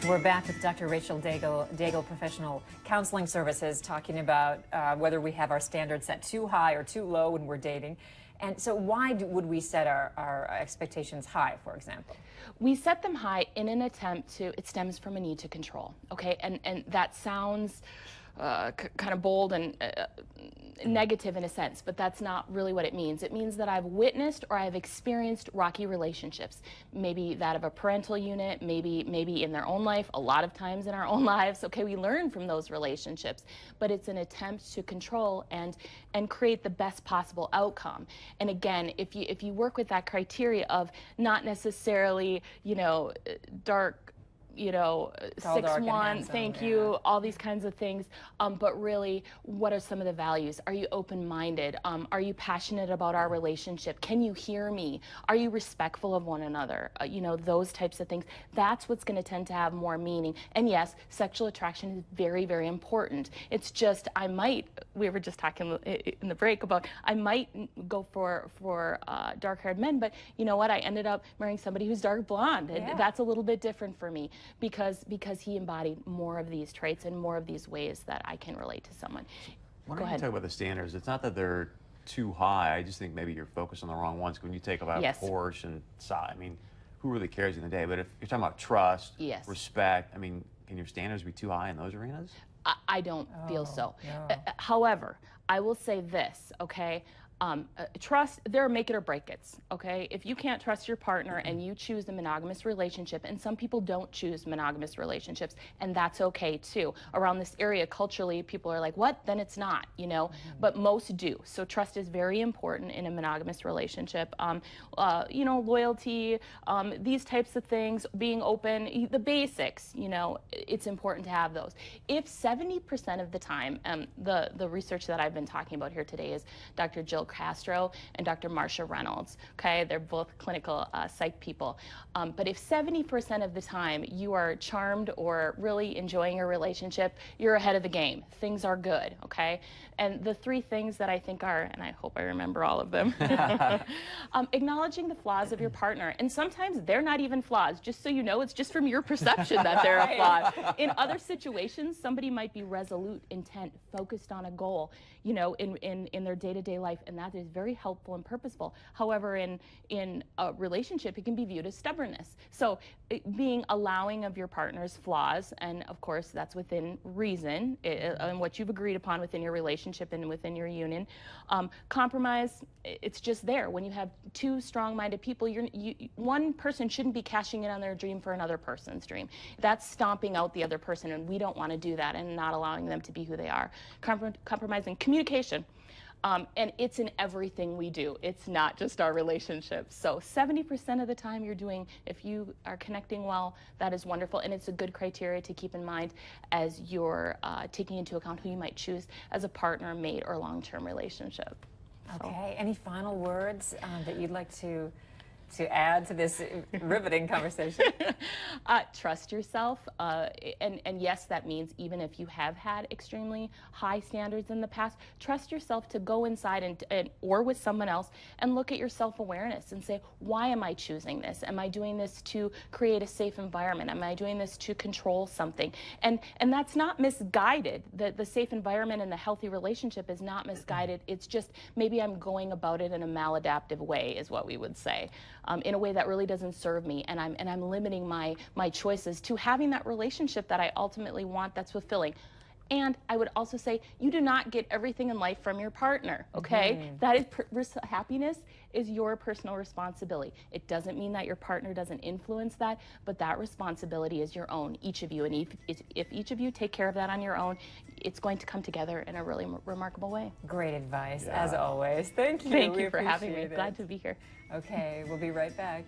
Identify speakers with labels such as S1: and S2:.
S1: We're back with Dr. Rachel Daigle, Professional Counseling Services, talking about whether we have our standards set too high or too low when we're dating. And so why would we set our expectations high, for example?
S2: We set them high in an attempt to, it stems from a need to control, okay? And that sounds kind of bold and negative in a sense, but that's not really what it means. It means that I've witnessed or I've experienced rocky relationships, maybe that of a parental unit, maybe in their own life, a lot of times in our own lives. Okay, we learn from those relationships, but it's an attempt to control and create the best possible outcome. And again, if you work with that criteria of not necessarily, dark, 6'1", thank you, all these kinds of things, but really, what are some of the values? Are you open-minded? Are you passionate about our relationship? Can you hear me? Are you respectful of one another? Those types of things. That's what's going to tend to have more meaning. And yes, sexual attraction is very, very important. It's just, we were just talking in the break about, I might go for dark-haired men, but you know what? I ended up marrying somebody who's dark blonde.
S1: Yeah.
S2: That's a little bit different for me. Because he embodied more of these traits and more of these ways that I can relate to someone.
S3: When you talk about the standards, it's not that they're too high. I just think maybe you're focused on the wrong ones. When you take about Porsche and size, I mean, who really cares in the day? But if you're talking about trust, respect, I mean, can your standards be too high in those arenas?
S2: I don't feel so.
S1: No.
S2: However, I will say this, okay? Trust, there are make it or break it's, okay? If you can't trust your partner and you choose a monogamous relationship, and some people don't choose monogamous relationships, and that's okay too. Around this area, culturally, people are like, what? Then it's not, but most do. So trust is very important in a monogamous relationship. Loyalty, these types of things, being open, the basics, it's important to have those. If 70% of the time, the research that I've been talking about here today is Dr. Jill Castro and Dr. Marcia Reynolds, okay? They're both clinical psych people. But if 70% of the time you are charmed or really enjoying your relationship, you're ahead of the game. Things are good, okay? And the three things that I think are, and I hope I remember all of them, acknowledging the flaws of your partner. And sometimes they're not even flaws. Just so you know, it's just from your perception that they're a flaw. In other situations, somebody might be resolute, intent, focused on a goal, in their day-to-day life, and that is very helpful and purposeful. However, in a relationship, it can be viewed as stubbornness. So being allowing of your partner's flaws, and of course that's within reason and what you've agreed upon within your relationship and within your union. Compromise, it's just there. When you have two strong-minded people, one person shouldn't be cashing in on their dream for another person's dream. That's stomping out the other person, and we don't want to do that and not allowing them to be who they are. Compromising communication. And it's in everything we do. It's not just our relationships. So 70% of the time if you are connecting well, that is wonderful. And it's a good criteria to keep in mind as you're taking into account who you might choose as a partner, mate, or long-term relationship.
S1: Okay, any final words that you'd like to add to this riveting conversation?
S2: Trust yourself, and yes, that means even if you have had extremely high standards in the past, trust yourself to go inside or with someone else and look at your self-awareness and say, why am I choosing this? Am I doing this to create a safe environment? Am I doing this to control something? And that's not misguided. The safe environment and the healthy relationship is not misguided. It's just maybe I'm going about it in a maladaptive way, is what we would say. In a way that really doesn't serve me, and I'm limiting my choices to having that relationship that I ultimately want that's fulfilling. And I would also say, you do not get everything in life from your partner, okay? That is, happiness is your personal responsibility. It doesn't mean that your partner doesn't influence that, but that responsibility is your own, each of you. And if each of you take care of that on your own, it's going to come together in a really remarkable way.
S1: Great advice, as always. Thank you.
S2: Thank you for having me. Glad to be here.
S1: Okay, we'll be right back.